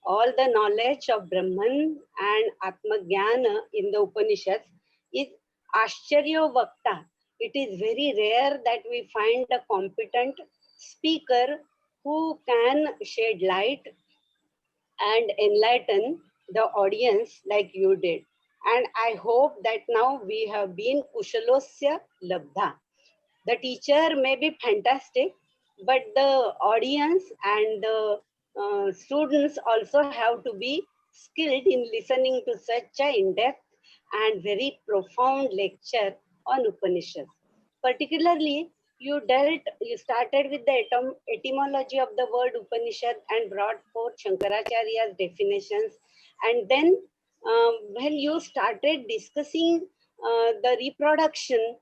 All the knowledge of Brahman and Atmajnana in the Upanishads is Ascharyo Vakta. It is very rare that we find a competent speaker who can shed light and enlighten the audience like you did. And I hope that now we have been Kushalosya Labdha. The teacher may be fantastic, but the audience and the students also have to be skilled in listening to such a in-depth and very profound lecture on Upanishads. Particularly, you started with the etymology of the word Upanishad and brought forth Shankaracharya's definitions. And then when you started discussing the reproduction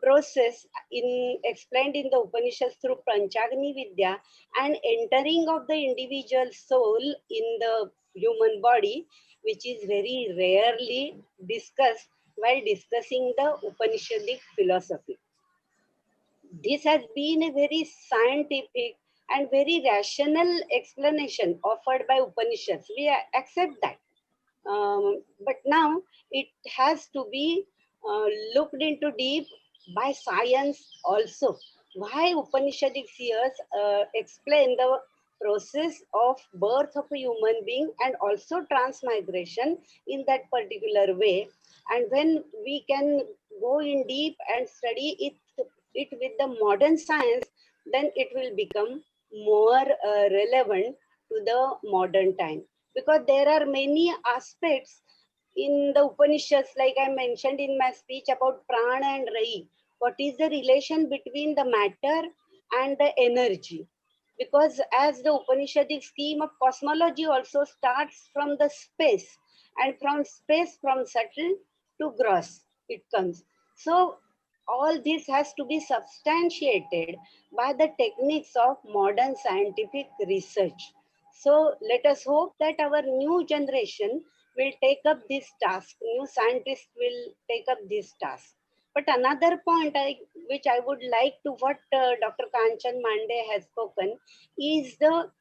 process explained in the Upanishads through Panchagni Vidya and entering of the individual soul in the human body, which is very rarely discussed while discussing the Upanishadic philosophy. This has been a very scientific and very rational explanation offered by Upanishads. We accept that. But now it has to be looked into deep by science also. Why Upanishadic seers explain the process of birth of a human being and also transmigration in that particular way. And when we can go in deep and study it with the modern science, then it will become more relevant to the modern time. Because there are many aspects in the Upanishads, like I mentioned in my speech about prana and rai. What is the relation between the matter and the energy? Because as the Upanishadic scheme of cosmology also starts from the space, and from space, from subtle to gross, it comes. So all this has to be substantiated by the techniques of modern scientific research. So let us hope that our new generation will take up this task. New scientists will take up this task. But another point which I would like to what Dr. Kanchan Mande has spoken is the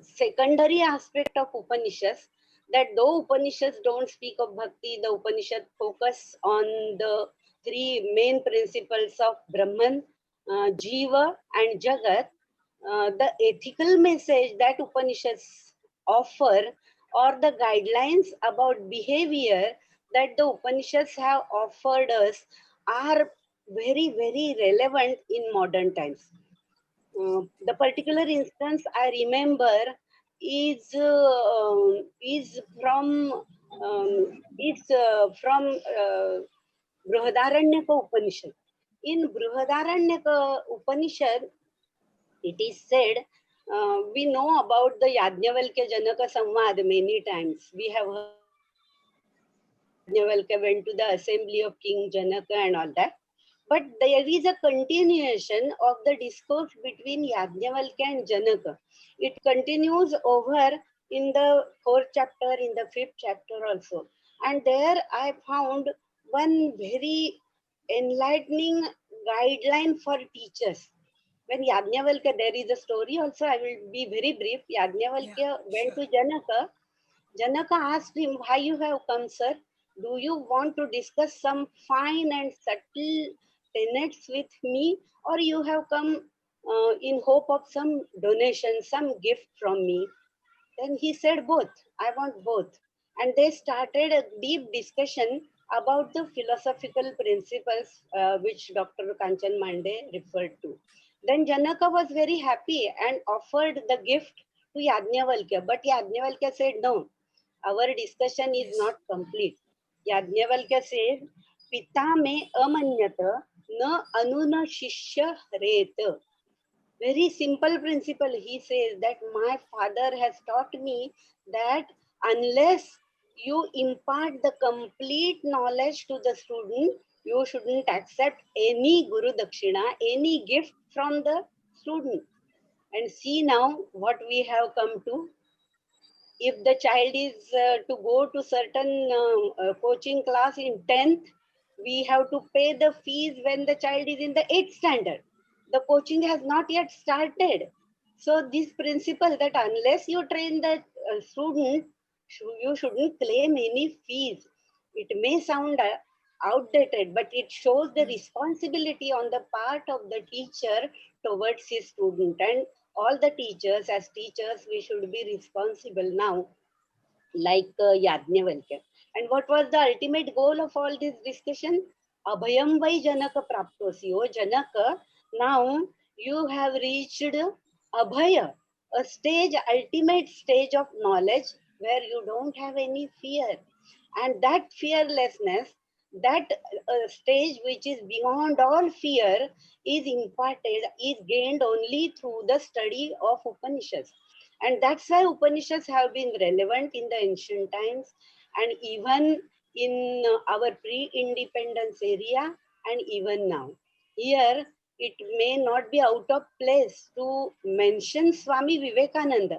secondary aspect of Upanishads, that though Upanishads don't speak of bhakti, the Upanishads focus on the three main principles of Brahman, Jiva, and Jagat. The ethical message that Upanishads offer, or the guidelines about behavior that the Upanishads have offered us, are very, very relevant in modern times. The particular instance I remember is from Brihadaranyaka Upanishad. In Brihadaranyaka Upanishad, it is said, we know about the Yajnavalkya Janaka Samvad many times. We have heard Yajnavalkya went to the assembly of King Janaka and all that. But there is a continuation of the discourse between Yajnavalkya and Janaka. It continues over in the fourth chapter, in the fifth chapter also. And there I found one very enlightening guideline for teachers. When Yajnavalkya, there is a story also, I will be very brief. Yajnavalkya went to Janaka. Janaka asked him, why you have come, sir? Do you want to discuss some fine and subtle tenets with me, or you have come in hope of some donation, some gift from me? Then he said, both. I want both. And they started a deep discussion about the philosophical principles which Dr. Kanchan Mande referred to. Then Janaka was very happy and offered the gift to Yajnavalkya. But Yajnavalkya said, no, our discussion is not complete. Yajnavalkya says, Pita me amanyata na anuna shishya reta. Very simple principle. He says that my father has taught me that unless you impart the complete knowledge to the student, you shouldn't accept any Guru Dakshina, any gift from the student. And see now what we have come to. If the child is to go to certain coaching class in 10th, we have to pay the fees when the child is in the 8th standard. The coaching has not yet started. So this principle that unless you train the student, you shouldn't claim any fees. It may sound outdated, but it shows the responsibility on the part of the teacher towards his student. And all the teachers, as teachers, we should be responsible now, like Yajnavalkya. And what was the ultimate goal of all this discussion? Abhayam vai Janaka praptosi. Oh Janaka, now you have reached Abhaya, a stage, ultimate stage of knowledge where you don't have any fear. And that fearlessness, that stage which is beyond all fear, is imparted, is gained only through the study of Upanishads. And that's why Upanishads have been relevant in the ancient times and even in our pre-independence area and even now. Here, it may not be out of place to mention Swami Vivekananda.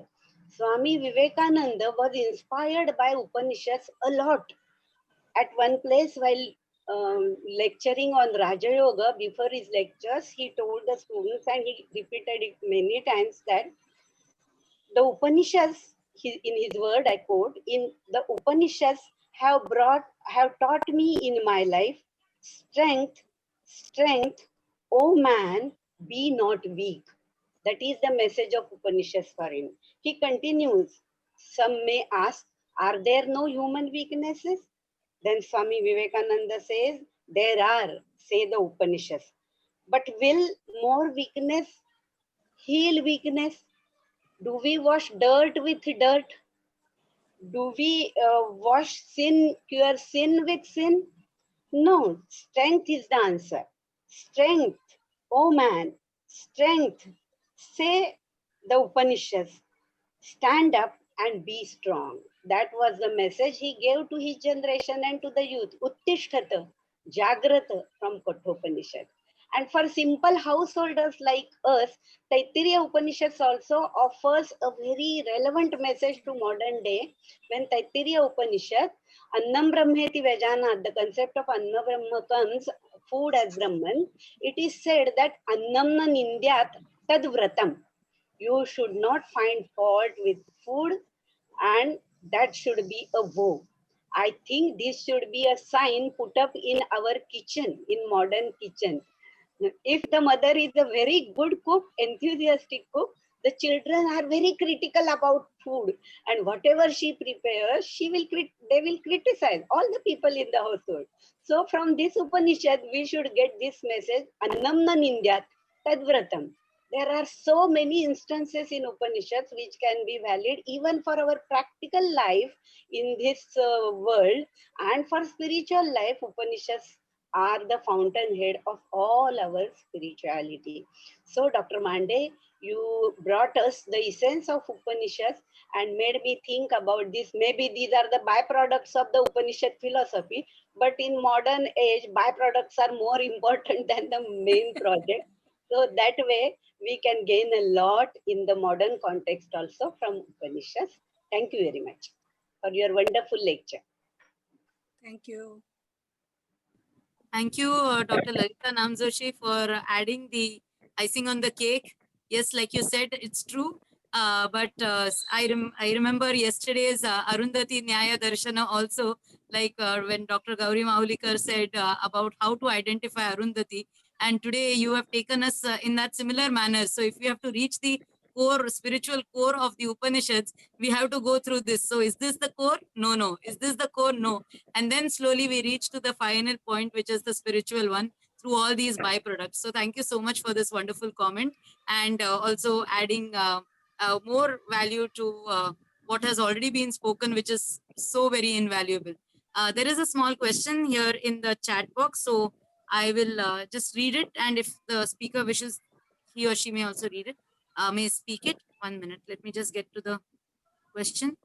Swami Vivekananda was inspired by Upanishads a lot. At one place, while lecturing on Raja Yoga, before his lectures, he told the students, and he repeated it many times, that the Upanishads, in his word, I quote, in the Upanishads have taught me in my life, strength, strength, O man, be not weak. That is the message of Upanishads for him. He continues, some may ask, are there no human weaknesses? Then Swami Vivekananda says, there are, say the Upanishads. But will more weakness heal weakness? Do we wash dirt with dirt? Do we wash sin, cure sin with sin? No, strength is the answer. Strength, oh man, strength. Say the Upanishads, stand up and be strong. That was the message he gave to his generation and to the youth. Uttishthata, Jagrata from Kathopanishad. And for simple householders like us, Taittiriya Upanishads also offers a very relevant message to modern day. When Taittiriya Upanishad, Annam Brahmeti Vajanat, the concept of Anna Brahma comes, food as Brahman, it is said that Annam na Nindyat Tad Vratam. You should not find fault with food, and that should be a vow. I think this should be a sign put up in our kitchen, in modern kitchen. If the mother is a very good cook, enthusiastic cook, the children are very critical about food, and whatever she prepares, they will criticize all the people in the household. So from this Upanishad, we should get this message: Annam na Nindyat Tadvratam. There are so many instances in Upanishads which can be valid even for our practical life in this world, and for spiritual life. Upanishads are the fountainhead of all our spirituality. So, Dr. Mande, you brought us the essence of Upanishads and made me think about this. Maybe these are the byproducts of the Upanishad philosophy, but in modern age, byproducts are more important than the main project. So that way, we can gain a lot in the modern context also from Upanishads. Thank you very much for your wonderful lecture. Thank you. Thank you, Dr. Lalita Namjoshi, for adding the icing on the cake. Yes, like you said, it's true. I remember yesterday's Arundhati Nyaya Darshana also, like when Dr. Gauri Mahulikar said about how to identify Arundhati. And today you have taken us in that similar manner. So if we have to reach the core, spiritual core of the Upanishads, we have to go through this. So is this the core? No, no. Is this the core? No. And then slowly we reach to the final point, which is the spiritual one, through all these byproducts. So thank you so much for this wonderful comment, and also adding more value to what has already been spoken, which is so very invaluable. There is a small question here in the chat box, so I will just read it, and if the speaker wishes, he or she may also read it, may speak it. 1 minute, let me just get to the question.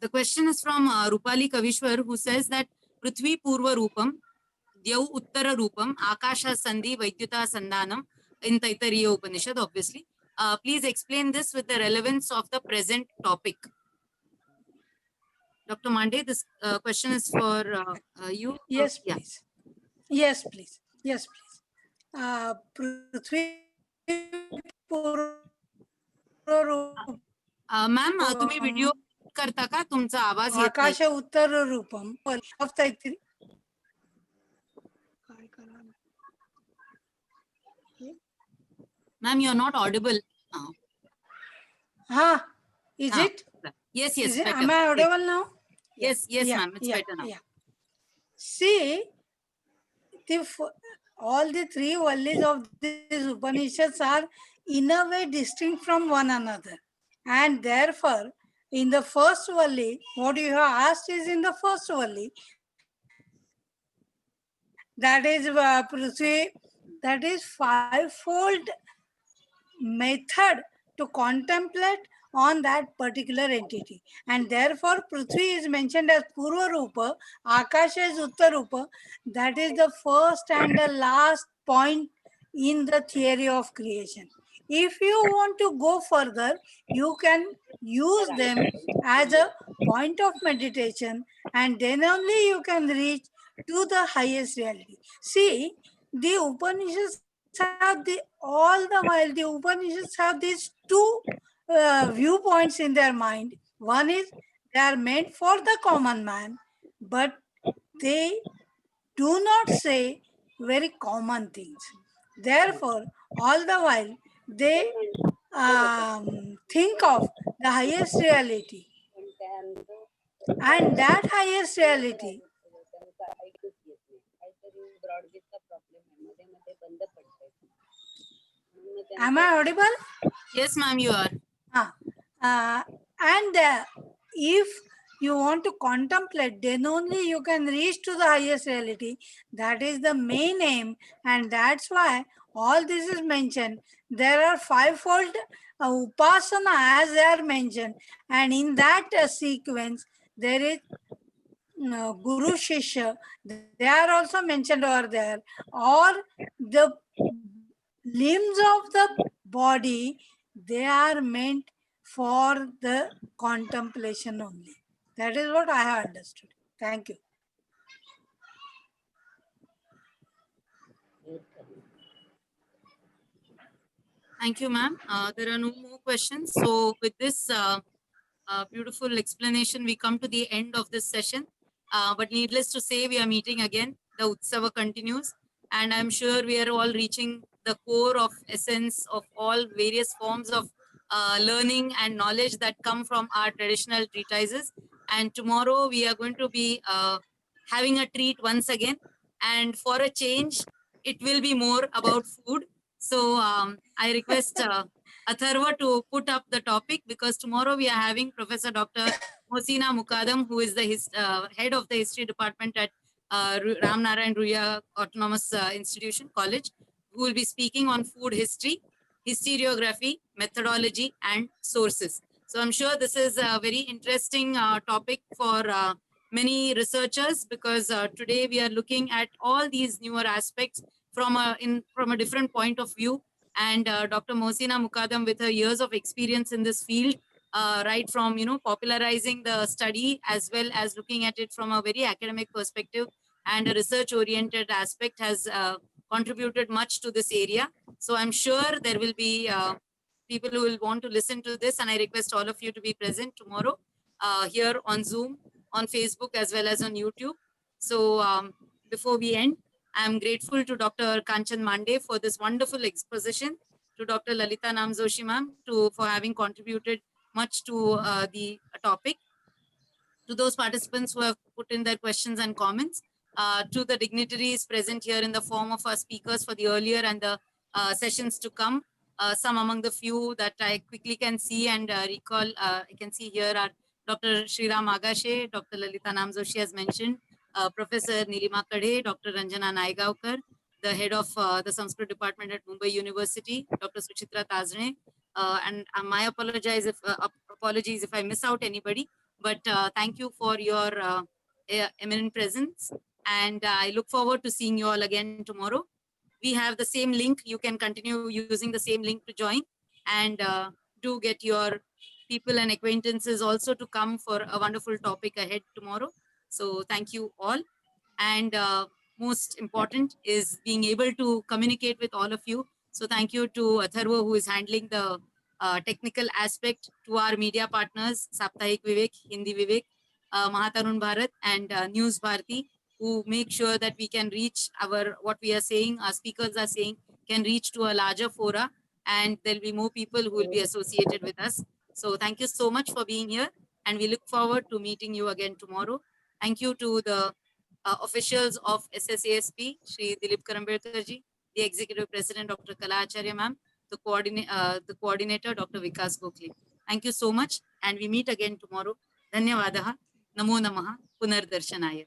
The question is from Rupali Kavishwar, who says that Prithvi Purva Rupam, Dyau Uttara Rupam, Akasha Sandhi Vaidyuta Sandhanam in Taittiriya Upanishad, obviously. Please explain this with the relevance of the present topic. Dr. Mande, this question is for you. Yes, please. Yes, please. Yes, please. Prithvi ma'am तुम्ही video करता का? तुमचा आवाज येत नाही. आकाश उत्तर रूपम of Taittiriya. Ma'am, you are not audible. Is it? Yes, yes. Better. Am I audible now? Yes, yes, ma'am. It's better now. Yeah. See, all the three valleys of these Upanishads are in a way distinct from one another. And therefore, in the first valley, what you have asked is in the first valley, that is Prithvi, that is fivefold method to contemplate on that particular entity. And therefore, Prithvi is mentioned as Purva Rupa, Akasha is Uttar Rupa. That is the first and the last point in the theory of creation. If you want to go further, you can use them as a point of meditation, and then only you can reach to the highest reality. See, the Upanishads have all the while the Upanishads have these two viewpoints in their mind. One is they are meant for the common man, but they do not say very common things. Therefore, all the while they think of the highest reality, and that highest reality. Am I audible? Yes, ma'am, you are. And if you want to contemplate, then only you can reach to the highest reality. That is the main aim, and that's why all this is mentioned. There are fivefold upasana as they are mentioned, and in that sequence, there is Guru Shishya, they are also mentioned over there, or the limbs of the body, they are meant for the contemplation only. That is what I have understood. Thank you. Thank you, ma'am. There are no more questions. So with this beautiful explanation, we come to the end of this session. But needless to say, we are meeting again. The Utsava continues. And I'm sure we are all reaching the core of essence of all various forms of learning and knowledge that come from our traditional treatises. And tomorrow we are going to be having a treat once again. And for a change, it will be more about food. So I request Atharva to put up the topic, because tomorrow we are having Professor Dr. Mosina Mukadam, who is the head of the history department at Ram Narayan Ruya Autonomous Institution College, who will be speaking on food history, historiography, methodology, and sources. So I'm sure this is a very interesting topic for many researchers, because today we are looking at all these newer aspects from a different point of view. And Dr. Mosina Mukadam, with her years of experience in this field, right from popularizing the study as well as looking at it from a very academic perspective and a research-oriented aspect, has contributed much to this area. So I'm sure there will be people who will want to listen to this, and I request all of you to be present tomorrow here on Zoom, on Facebook, as well as on YouTube. So before we end, I'm grateful to Dr. Kanchan Mande for this wonderful exposition, to Dr. Lalita Namzoshi ma'am for having contributed much to the topic, to those participants who have put in their questions and comments, to the dignitaries present here in the form of our speakers for the earlier and the sessions to come. Some among the few that I quickly can see and recall, I can see here are Dr. Shriram Agashe, Dr. Lalita Namzoshi has mentioned, Professor Nilima Kadhe, Dr. Ranjana Naigaonkar, the head of the Sanskrit department at Mumbai University, Dr. Suchitra Tazne, and my apologies if I miss out anybody. But thank you for your eminent presence. And I look forward to seeing you all again tomorrow. We have the same link. You can continue using the same link to join. And do get your people and acquaintances also to come for a wonderful topic ahead tomorrow. So thank you all. And most important is being able to communicate with all of you. So thank you to Atharva, who is handling the technical aspect, to our media partners, Saptahik Vivek, Hindi Vivek, Mahatarun Bharat, and News Bharati, who make sure that we can reach what we are saying, our speakers are saying, can reach to a larger fora, and there'll be more people who will be associated with us. So thank you so much for being here, and we look forward to meeting you again tomorrow. Thank you to the officials of SSASP, Shri Dilip Karambedkar ji, the Executive President, Dr. Kala Acharya ma'am, the coordinator, Dr. Vikas Gokhale. Thank you so much, and we meet again tomorrow. Dhanyavadaha. Namo Namaha. Punardarshanaya.